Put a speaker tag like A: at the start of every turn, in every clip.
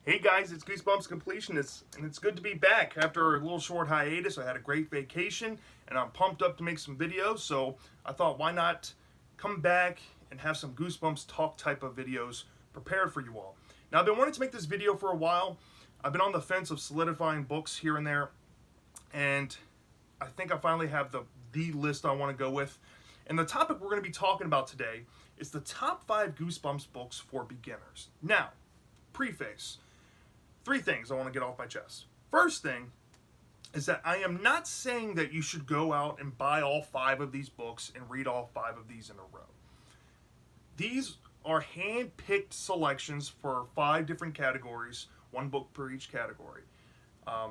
A: Hey guys, it's Goosebumps Completionists, and it's good to be back after a little short hiatus. I had a great vacation, and I'm pumped up to make some videos, so I thought why not come back and have some Goosebumps talk type of videos prepared for you all. Now, I've been wanting to make this video for a while. I've been on the fence of solidifying books here and there, and I think I finally have the list I want to go with. And the topic we're going to be talking about today is the top 5 Goosebumps books for beginners. Now, preface. 3 things I want to get off my chest. First thing is that I am not saying that you should go out and buy all 5 of these books and read all 5 of these in a row. These are hand-picked selections for 5 different categories, 1 book per each category,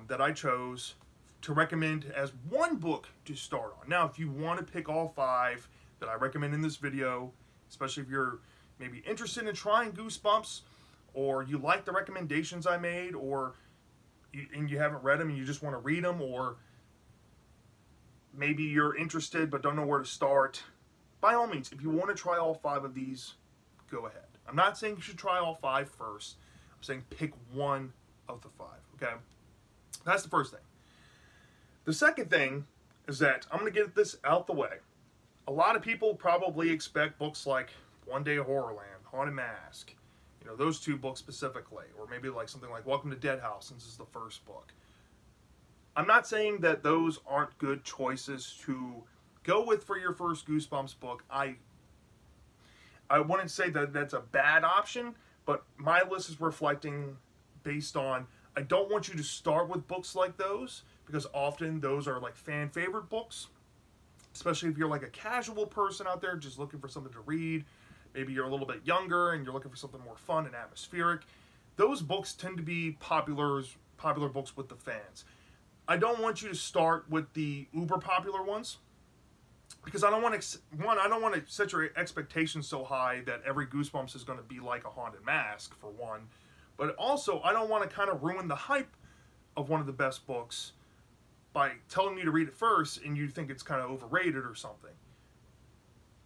A: that I chose to recommend as 1 book to start on. Now, if you want to pick all 5 that I recommend in this video, especially if you're maybe interested in trying Goosebumps, or you like the recommendations I made, or you haven't read them and you just want to read them, or maybe you're interested but don't know where to start, by all means, if you want to try all 5 of these, go ahead. I'm not saying you should try all 5 first. I'm saying pick 1 of the 5, okay? That's the first thing. The second thing is that I'm going to get this out the way. A lot of people probably expect books like One Day Horrorland, Haunted Mask, those 2 books specifically, or maybe like something like Welcome to Dead House, since it's the first book. I'm not saying that those aren't good choices to go with for your first Goosebumps book. I wouldn't say that that's a bad option, but my list is reflecting based on, I don't want you to start with books like those, because often those are like fan favorite books, especially if you're like a casual person out there just looking for something to read. Maybe you're a little bit younger and you're looking for something more fun and atmospheric. Those books tend to be popular books with the fans. I don't want you to start with the uber popular ones, because I don't want to set your expectations so high that every Goosebumps is going to be like a Haunted Mask, for one. But also, I don't want to kind of ruin the hype of one of the best books by telling you to read it first and you think it's kind of overrated or something.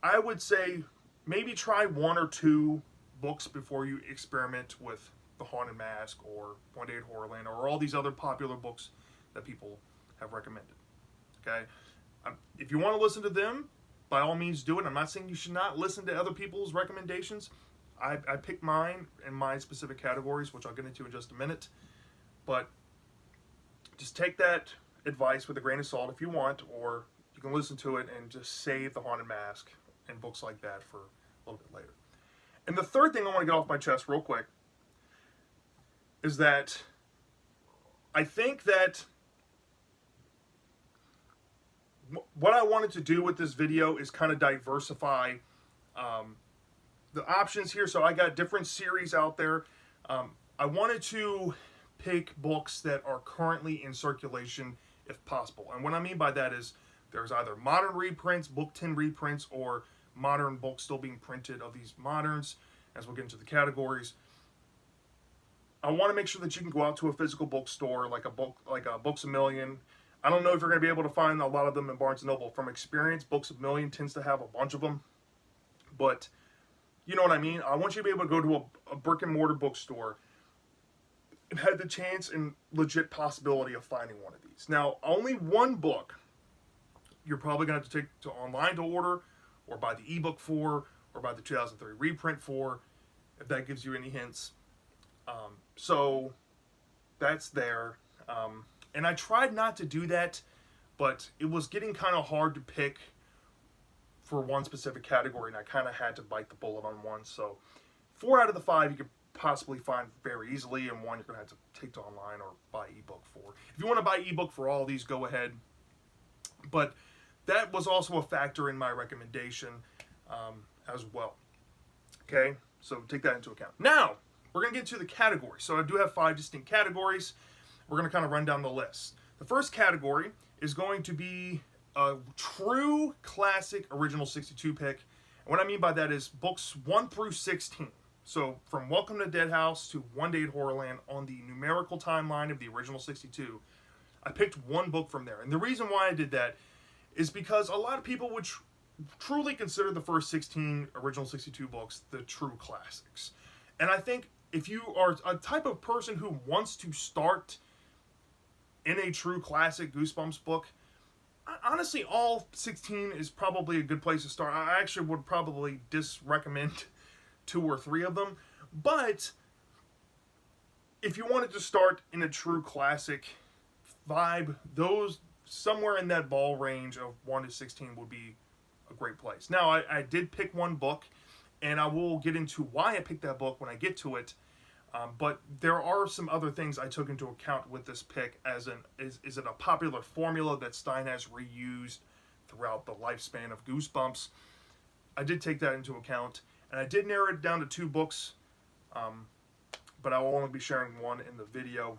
A: I would say maybe try 1 or 2 books before you experiment with The Haunted Mask or One Day at Horrorland or all these other popular books that people have recommended. Okay? If you want to listen to them, by all means do it. I'm not saying you should not listen to other people's recommendations. I picked mine in my specific categories, which I'll get into in just a minute. But just take that advice with a grain of salt if you want, or you can listen to it and just save The Haunted Mask and books like that for a little bit later. And the third thing I want to get off my chest real quick is that I think that what I wanted to do with this video is kind of diversify the options here. So I got different series out there. I wanted to pick books that are currently in circulation if possible. And what I mean by that is there's either modern reprints, book 10 reprints, or modern books still being printed of these moderns, as we'll get into the categories. I want to make sure that you can go out to a physical bookstore, like a Books A Million. I don't know if you're going to be able to find a lot of them in Barnes & Noble. From experience, Books A Million tends to have a bunch of them, but you know what I mean? I want you to be able to go to a brick and mortar bookstore and have the chance and legit possibility of finding one of these. Now, only 1 book you're probably going to have to take to online to order, or buy the ebook for, or buy the 2003 reprint for, if that gives you any hints. So that's there. And I tried not to do that, but it was getting kind of hard to pick for one specific category, and I kind of had to bite the bullet on one. So 4 out of the 5 you could possibly find very easily, and 1 you're going to have to take to online or buy ebook for. If you want to buy ebook for all of these, go ahead. But that was also a factor in my recommendation as well. Okay, so take that into account. Now, we're going to get to the categories. So I do have 5 distinct categories. We're going to kind of run down the list. The first category is going to be a true classic original 62 pick. And what I mean by that is books 1 through 16. So from Welcome to Dead House to One Day at Horrorland on the numerical timeline of the original 62, I picked 1 book from there. And the reason why I did that is because a lot of people would truly consider the first 16 original 62 books the true classics. And I think if you are a type of person who wants to start in a true classic Goosebumps book, honestly, all 16 is probably a good place to start. I actually would probably disrecommend 2 or 3 of them, but if you wanted to start in a true classic vibe, those somewhere in that ball range of 1 to 16 would be a great place. Now, I did pick one book, and I will get into why I picked that book when I get to it. But there are some other things I took into account with this pick, as in, is it a popular formula that Stein has reused throughout the lifespan of Goosebumps? I did take that into account, and I did narrow it down to 2 books, but I will only be sharing one in the video.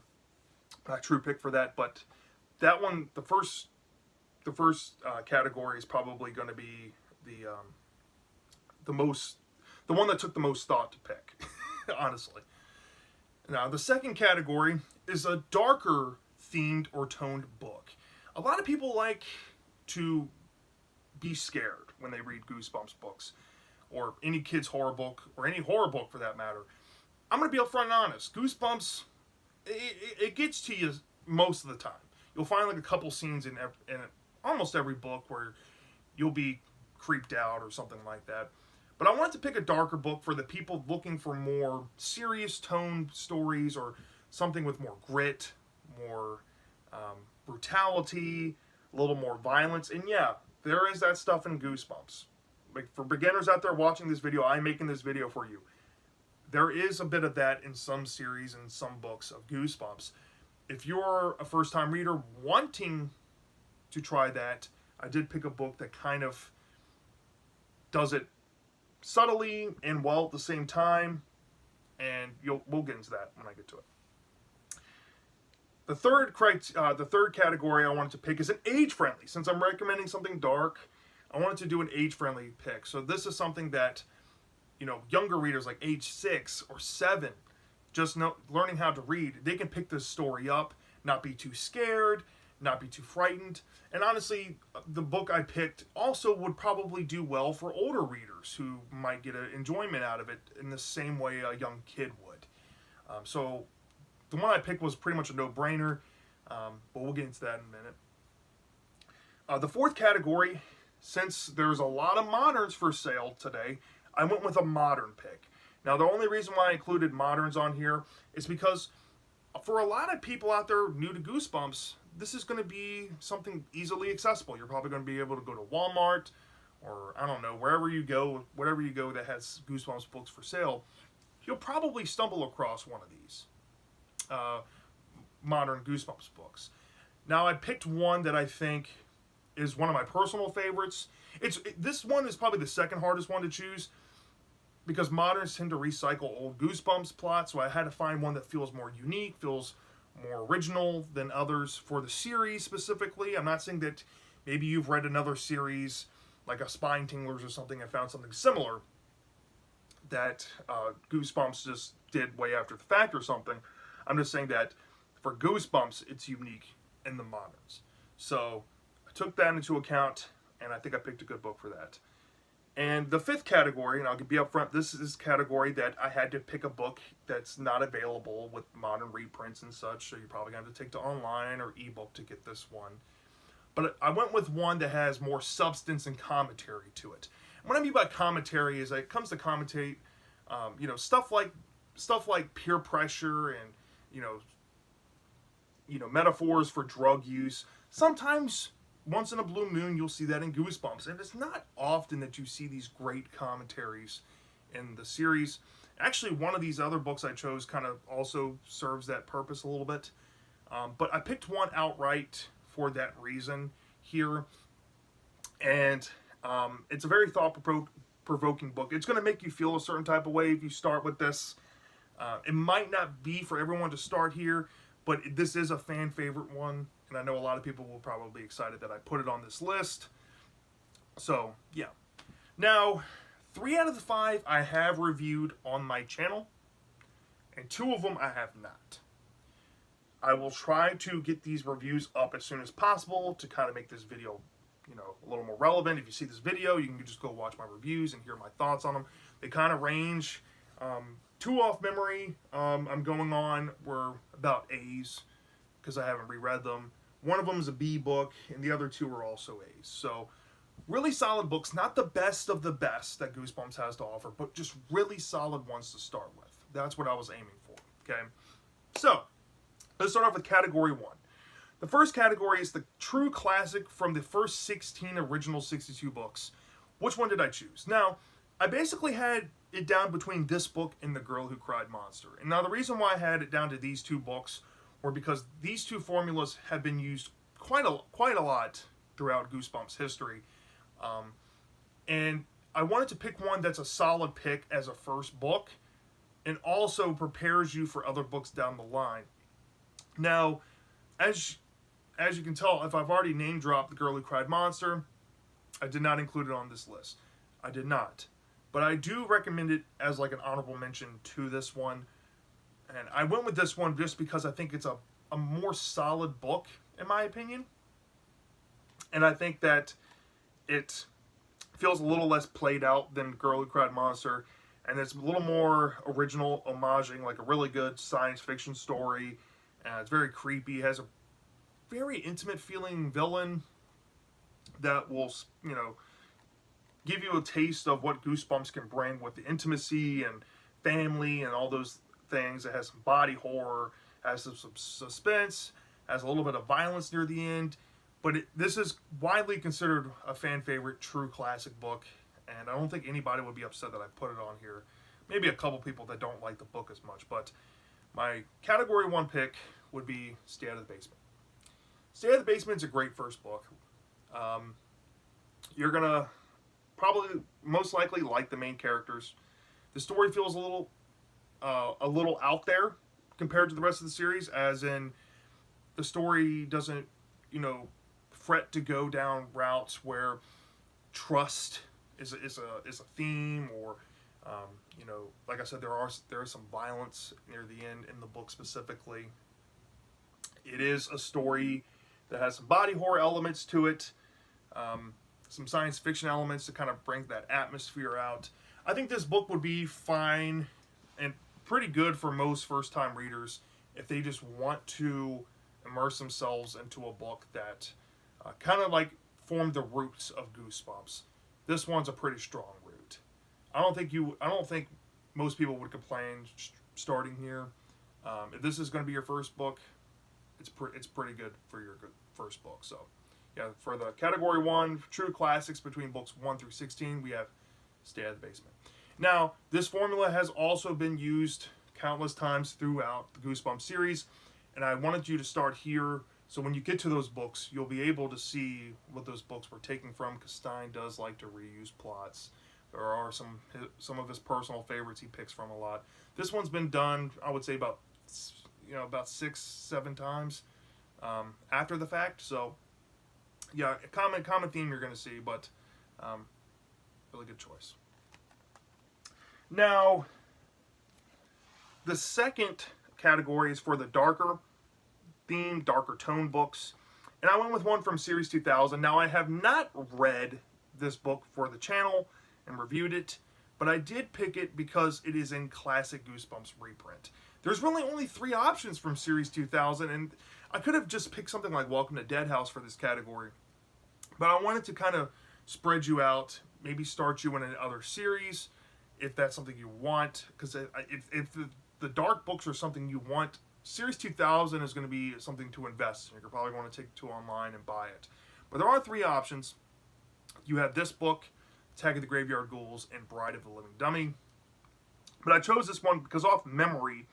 A: A true pick for that, but that one, the first category is probably going to be the one that took the most thought to pick, honestly. Now, the second category is a darker themed or toned book. A lot of people like to be scared when they read Goosebumps books, or any kid's horror book, or any horror book for that matter. I'm going to be upfront and honest. Goosebumps, it gets to you most of the time. You'll find like a couple scenes in almost every book where you'll be creeped out or something like that. But I wanted to pick a darker book for the people looking for more serious toned stories, or something with more grit, more brutality, a little more violence. And yeah, there is that stuff in Goosebumps. Like, for beginners out there watching this video, I'm making this video for you. There is a bit of that in some series and some books of Goosebumps. If you're a first-time reader wanting to try that, I did pick a book that kind of does it subtly and well at the same time, and we'll get into that when I get to it. The third category I wanted to pick is an age-friendly. Since I'm recommending something dark, I wanted to do an age-friendly pick. So this is something that, younger readers like age 6 or 7, just learning how to read, they can pick this story up, not be too scared, not be too frightened. And honestly, the book I picked also would probably do well for older readers who might get an enjoyment out of it in the same way a young kid would. So the one I picked was pretty much a no-brainer, but we'll get into that in a minute. The fourth category, since there's a lot of moderns for sale today, I went with a modern pick. Now, the only reason why I included moderns on here is because for a lot of people out there new to Goosebumps, this is going to be something easily accessible. You're probably going to be able to go to Walmart, or I don't know, wherever you go, whatever you go that has Goosebumps books for sale, you'll probably stumble across one of these modern Goosebumps books. Now, I picked one that I think is one of my personal favorites. This one is probably the second hardest one to choose, because moderns tend to recycle old Goosebumps plots, so I had to find one that feels more unique, feels more original than others for the series specifically. I'm not saying that maybe you've read another series like a Spine Tinglers or something and found something similar that Goosebumps just did way after the fact or something. I'm just saying that for Goosebumps, it's unique in the moderns. So I took that into account, and I think I picked a good book for that. And the fifth category, and I'll be upfront, this is a category that I had to pick a book that's not available with modern reprints and such, so you're probably going to have to take to online or ebook to get this one. But I went with one that has more substance and commentary to it. And what I mean by commentary is that it comes to commentate, stuff like peer pressure and, metaphors for drug use. Sometimes, once in a blue moon, you'll see that in Goosebumps. And it's not often that you see these great commentaries in the series. Actually, one of these other books I chose kind of also serves that purpose a little bit. But I picked one outright for that reason here. And it's a very thought-provoking book. It's going to make you feel a certain type of way if you start with this. It might not be for everyone to start here, but this is a fan favorite one. And I know a lot of people will probably be excited that I put it on this list. So, yeah. Now, 3 out of the 5 I have reviewed on my channel, and 2 of them I have not. I will try to get these reviews up as soon as possible to kind of make this video, a little more relevant. If you see this video, you can just go watch my reviews and hear my thoughts on them. They kind of range Two off memory, I'm going on were about A's because I haven't reread them. One of them is a B book, and the other two are also A's. So, really solid books. Not the best of the best that Goosebumps has to offer, but just really solid ones to start with. That's what I was aiming for. Okay? So, let's start off with category one. The first category is the true classic from the first 16 original 62 books. Which one did I choose? Now, I basically had it down between this book and The Girl Who Cried Monster. And now the reason why I had it down to these two books were because these two formulas have been used quite a lot throughout Goosebumps history. And I wanted to pick one that's a solid pick as a first book and also prepares you for other books down the line. Now, as you can tell, if I've already name dropped The Girl Who Cried Monster, I did not include it on this list. I did not. But I do recommend it as like an honorable mention to this one. And I went with this one just because I think it's a more solid book, in my opinion. And I think that it feels a little less played out than Girl Who Cried Monster. And it's a little more original, homaging, like a really good science fiction story. It's very creepy. It has a very intimate feeling villain that will, give you a taste of what Goosebumps can bring with the intimacy and family and all those things. It has some body horror, has some suspense, has a little bit of violence near the end. But this is widely considered a fan favorite, true classic book. And I don't think anybody would be upset that I put it on here. Maybe a couple people that don't like the book as much. But my category one pick would be Stay Out of the Basement. Stay Out of the Basement is a great first book. You're going to probably most likely like the main characters. The story feels a little out there compared to the rest of the series, as in the story doesn't, fret to go down routes where trust is a theme, or like I said, there is some violence near the end in the book specifically. It is a story that has some body horror elements to it. Some science fiction elements to kind of bring that atmosphere out. I think this book would be fine and pretty good for most first-time readers if they just want to immerse themselves into a book that kind of like formed the roots of Goosebumps. This one's a pretty strong root. I don't think most people would complain starting here. If this is going to be your first book, it's pretty good for your first book. So, yeah, for the category one, true classics between books 1 through 16, we have Stay Out of the Basement. Now, this formula has also been used countless times throughout the Goosebumps series, and I wanted you to start here, so when you get to those books, you'll be able to see what those books were taken from, because Stein does like to reuse plots. There are some of his personal favorites he picks from a lot. This one's been done, I would say, about 6-7 times after the fact, so yeah, a common theme you're going to see, but really good choice. Now, the second category is for the darker theme, darker tone books. And I went with one from Series 2000. Now, I have not read this book for the channel and reviewed it, but I did pick it because it is in classic Goosebumps reprint. There's really only 3 options from Series 2000, and I could have just picked something like Welcome to Dead House for this category. But I wanted to kind of spread you out, maybe start you in another series, if that's something you want. Because if the dark books are something you want, Series 2000 is going to be something to invest in. You're probably going to take it to online and buy it. But there are 3 options. You have this book, Attack of the Graveyard Ghouls, and Bride of the Living Dummy. But I chose this one because off memory,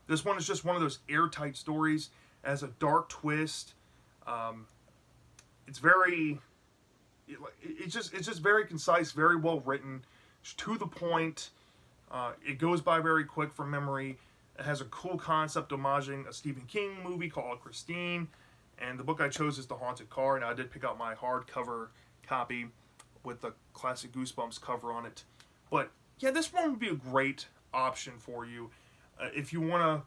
A: this one is just one of those airtight stories. It has a dark twist. It's just very concise, very well written, to the point. It goes by very quick from memory. It has a cool concept homaging a Stephen King movie called Christine, and the book I chose is The Haunted Car. And I did pick out my hardcover copy with the classic Goosebumps cover on it. But yeah, this one would be a great option for you if you want to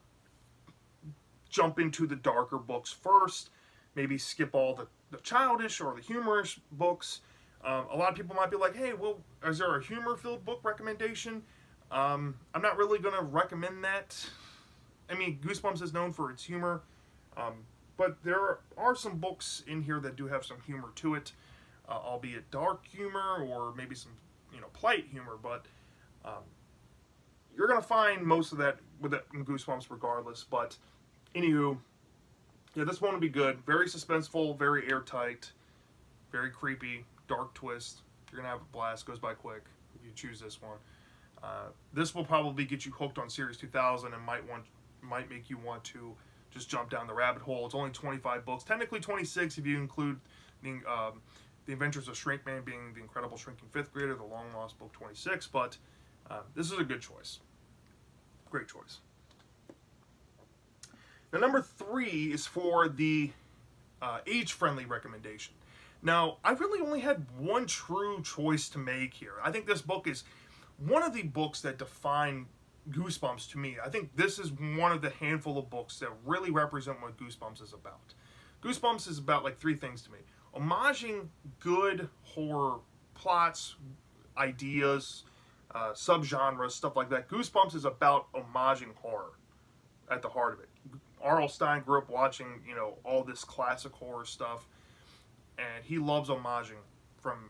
A: jump into the darker books first. Maybe skip all the childish or the humorous books. A lot of people might be like, hey, well, is there a humor-filled book recommendation? I'm not really going to recommend that. I mean, Goosebumps is known for its humor, um, but there are some books in here that do have some humor to it, albeit dark humor or maybe some, polite humor. But um, you're going to find most of that with it in Goosebumps regardless. But anywho, yeah, this one will be good. Very suspenseful, very airtight, very creepy, dark twist. You're gonna have a blast. Goes by quick if you choose this one. This will probably get you hooked on Series 2000 and might make you want to just jump down the rabbit hole. It's only 25 books, technically 26 if you include the Adventures of Shrinkman being the Incredible Shrinking Fifth Grader, the long lost book 26. But this is a good choice. Great choice. Now, number 3 is for the age-friendly recommendation. Now, I really only had one true choice to make here. I think this book is one of the books that define Goosebumps to me. I think this is one of the handful of books that really represent what Goosebumps is about. Goosebumps is about like 3 things to me. Homaging good horror plots, ideas, subgenres, stuff like that. Goosebumps is about homaging horror at the heart of it. R.L. Stine grew up watching, all this classic horror stuff, and he loves homaging from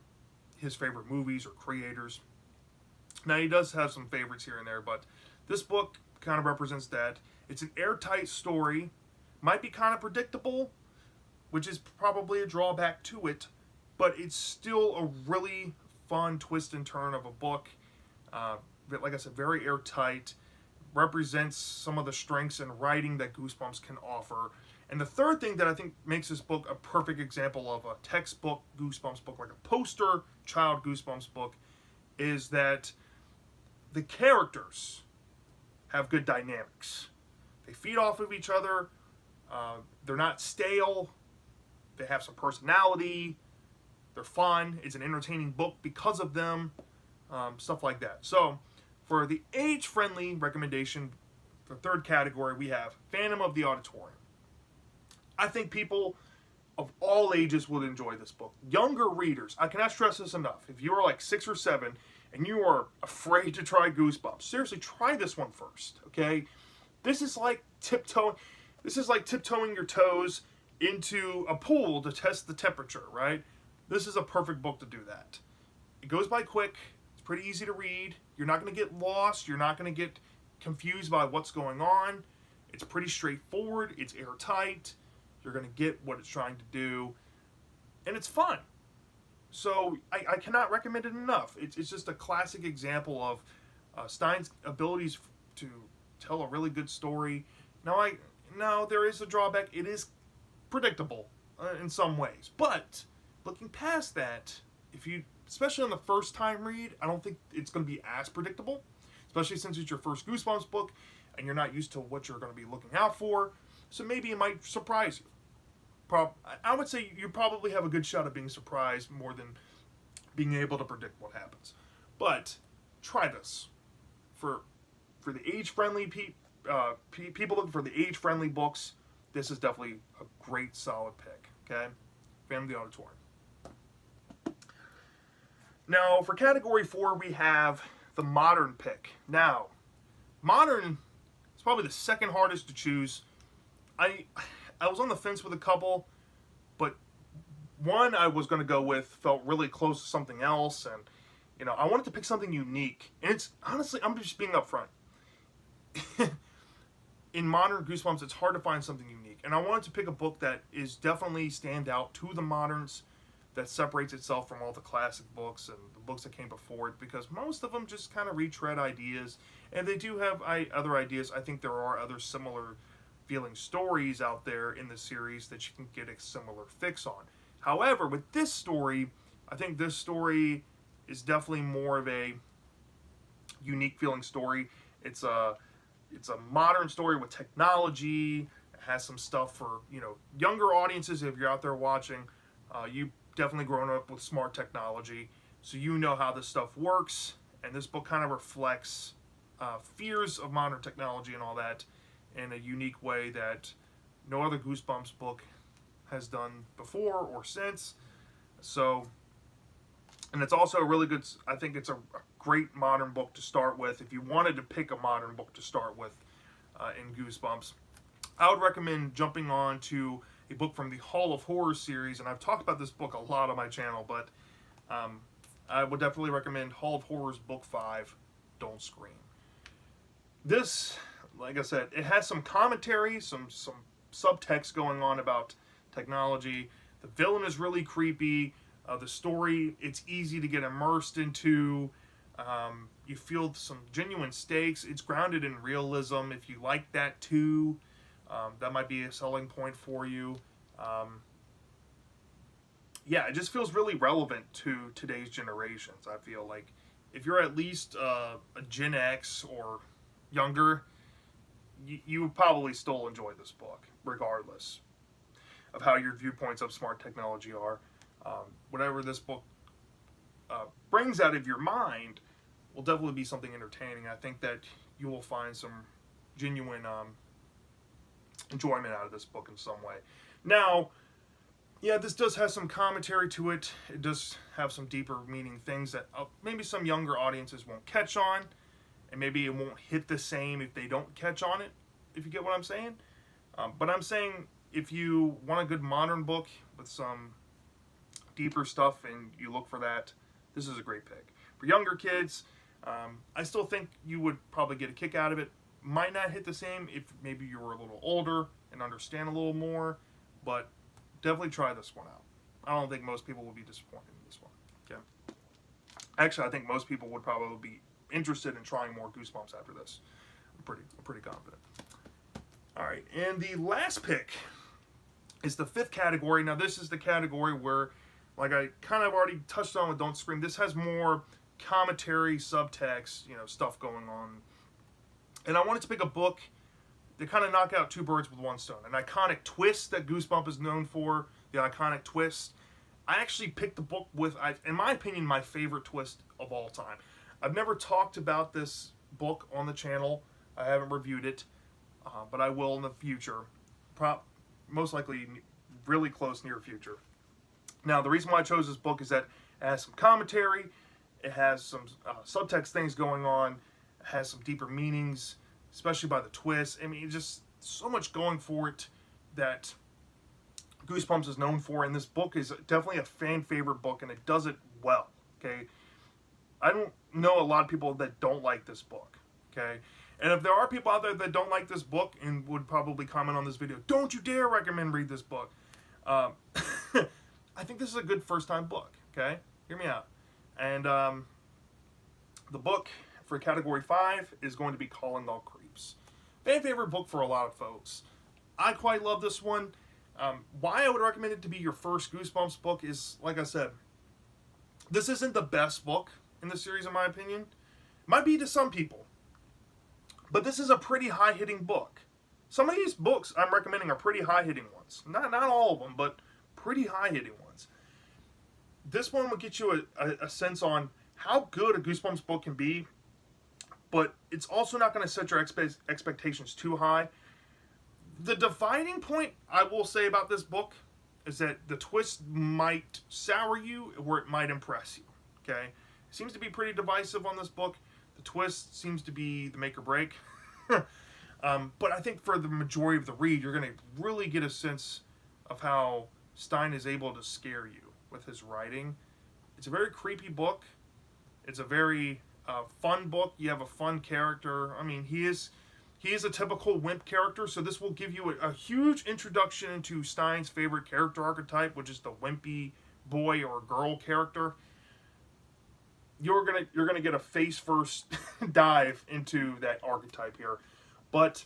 A: his favorite movies or creators. Now, he does have some favorites here and there, but this book kind of represents that. It's an airtight story, might be kind of predictable, which is probably a drawback to it, but it's still a really fun twist and turn of a book. Like I said, very airtight, represents some of the strengths in writing that Goosebumps can offer. And the third thing that I think makes this book a perfect example of a textbook Goosebumps book, like a poster child Goosebumps book, is that the characters have good dynamics. They feed off of each other. They're not stale. They have some personality. They're fun. It's an entertaining book because of them. Stuff like that. So, for the age-friendly recommendation, the third category, we have Phantom of the Auditorium. I think people of all ages would enjoy this book. Younger readers, I cannot stress this enough. If you are like 6 or 7 and you are afraid to try Goosebumps, seriously, try this one first, okay? This is like tiptoeing your toes into a pool to test the temperature, right? This is a perfect book to do that. It goes by quick. It's pretty easy to read. You're not going to get lost. You're not going to get confused by what's going on. It's pretty straightforward. It's airtight. You're going to get what it's trying to do. And it's fun. So I cannot recommend it enough. It's just a classic example of Stine's abilities to tell a really good story. Now, there is a drawback. It is predictable in some ways. But looking past that, especially on the first time read, I don't think it's going to be as predictable, especially since it's your first Goosebumps book and you're not used to what you're going to be looking out for. So maybe it might surprise you. I would say you probably have a good shot of being surprised more than being able to predict what happens. But try this. For the age-friendly people looking for the age-friendly books, this is definitely a great, solid pick. Okay? Phantom of the Auditorium. Now, for category 4, we have the modern pick. Now, modern is probably the second hardest to choose. I was on the fence with a couple, but one I was going to go with felt really close to something else, and I wanted to pick something unique. And it's honestly, I'm just being upfront. In modern Goosebumps, it's hard to find something unique, and I wanted to pick a book that is definitely stand out to the moderns, that separates itself from all the classic books and the books that came before it, because most of them just kind of retread ideas, and they do have other ideas. I think there are other similar feeling stories out there in the series that you can get a similar fix on. However, with this story, I think this story is definitely more of a unique feeling story. It's a modern story with technology. It has some stuff for younger audiences. If you're out there watching, you definitely grown up with smart technology, so you know how this stuff works. And this book kind of reflects fears of modern technology and all that in a unique way that no other Goosebumps book has done before or since. So And it's also a really good, I think it's a great modern book to start with. If you wanted to pick a modern book to start with in Goosebumps, I would recommend jumping on to a book from the Hall of Horrors series. And I've talked about this book a lot on my channel, but I would definitely recommend Hall of Horrors Book 5, Don't Scream. This, like I said, it has some commentary, some subtext going on about technology. The villain is really creepy. The story, it's easy to get immersed into. You feel some genuine stakes. It's grounded in realism. If you like that too, that might be a selling point for you. Yeah, it just feels really relevant to today's generations. I feel like if you're at least a Gen X or younger, you would probably still enjoy this book, regardless of how your viewpoints of smart technology are. Whatever this book brings out of your mind will definitely be something entertaining. I think that you will find some genuine enjoyment out of this book in some way. Now, yeah, this does have some commentary to it. It does have some deeper meaning things that maybe some younger audiences won't catch on, and maybe it won't hit the same if they don't catch on it, if you get what I'm saying. But I'm saying if you want a good modern book with some deeper stuff and you look for that, this is a great pick. For younger kids, I still think you would probably get a kick out of it. Might not hit the same if maybe you were a little older and understand a little more, but definitely try this one out. I don't think most people would be disappointed in this one. Okay. Actually, I think most people would probably be interested in trying more Goosebumps after this. I'm pretty confident. All right, and the last pick is the fifth category. Now, this is the category where, like I kind of already touched on with Don't Scream, this has more commentary, subtext, stuff going on. And I wanted to pick a book that kind of knock out two birds with one stone. An iconic twist that Goosebumps is known for, the iconic twist. I actually picked the book with, in my opinion, my favorite twist of all time. I've never talked about this book on the channel. I haven't reviewed it, but I will in the future. Most likely really close near future. Now, the reason why I chose this book is that it has some commentary, it has some subtext things going on, it has some deeper meanings, especially by the twist. I mean, just so much going for it that Goosebumps is known for, and this book is definitely a fan favorite book, and it does it well. Okay, I don't know a lot of people that don't like this book. Okay, and if there are people out there that don't like this book and would probably comment on this video, don't you dare recommend read this book. I think this is a good first time book. Okay, hear me out. And the book for category 5 is going to be Calling All Creeps. Fan favorite book for a lot of folks. I quite love this one. Why I would recommend it to be your first Goosebumps book is, like I said, this isn't the best book in the series in my opinion. Might be to some people. But this is a pretty high-hitting book. Some of these books I'm recommending are pretty high-hitting ones. Not all of them, but pretty high-hitting ones. This one will get you a sense on how good a Goosebumps book can be, but it's also not going to set your expectations too high. The dividing point I will say about this book is that the twist might sour you or it might impress you. Okay? It seems to be pretty divisive on this book. The twist seems to be the make or break. But I think for the majority of the read, you're going to really get a sense of how Stein is able to scare you with his writing. It's a very creepy book. It's a very fun book. You have a fun character. I mean, he is a typical wimp character, so this will give you a huge introduction into Stein's favorite character archetype, which is the wimpy boy or girl character. You're gonna get a face first dive into that archetype here, but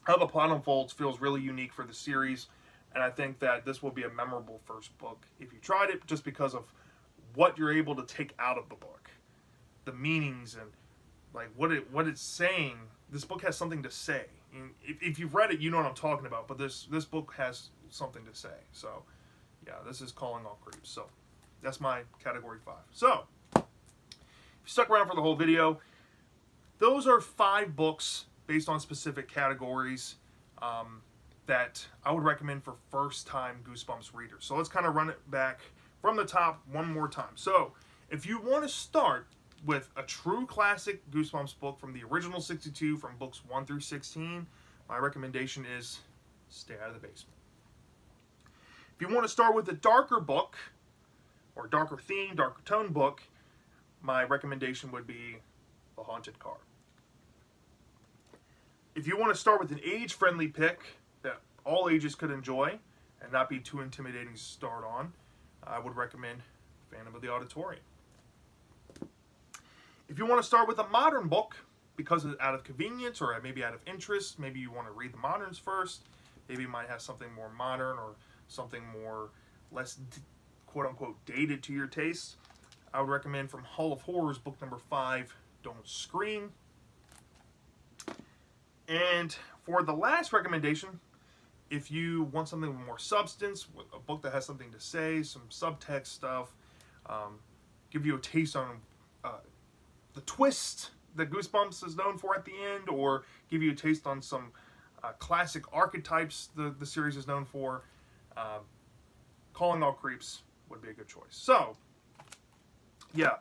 A: how the plot unfolds feels really unique for the series, and I think that this will be a memorable first book if you tried it, just because of what you're able to take out of the book, the meanings and like what it's saying. This book has something to say. And if you've read it, you know what I'm talking about. But this book has something to say. So yeah, this is Calling All Creeps. So that's my category 5. So if you stuck around for the whole video, those are 5 books based on specific categories that I would recommend for first-time Goosebumps readers. So let's kind of run it back from the top one more time. So, if you want to start with a true classic Goosebumps book from the original 62, from books 1 through 16, my recommendation is Stay Out of the Basement. If you want to start with a darker book, or darker theme, darker tone book, my recommendation would be The Haunted Car. If you want to start with an age-friendly pick that all ages could enjoy and not be too intimidating to start on, I would recommend Phantom of the Auditorium. If you want to start with a modern book, because it's out of convenience or maybe out of interest, maybe you want to read the moderns first, maybe you might have something more modern or something more less quote-unquote dated to your taste, I would recommend from Hall of Horrors, book number 5, Don't Scream. And for the last recommendation, if you want something with more substance, a book that has something to say, some subtext stuff, give you a taste on the twist that Goosebumps is known for at the end, or give you a taste on some classic archetypes the series is known for, Calling All Creeps would be a good choice. So, yeah,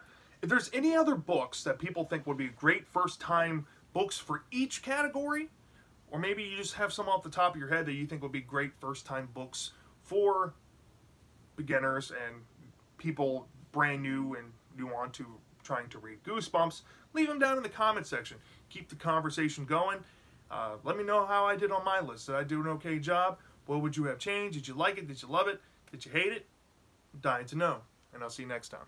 A: if there's any other books that people think would be great first-time books for each category, or maybe you just have some off the top of your head that you think would be great first-time books for beginners and people brand new and new on to trying to read Goosebumps, leave them down in the comment section. Keep the conversation going. Let me know how I did on my list. Did I do an okay job? What would you have changed? Did you like it? Did you love it? Did you hate it? I'm dying to know. And I'll see you next time.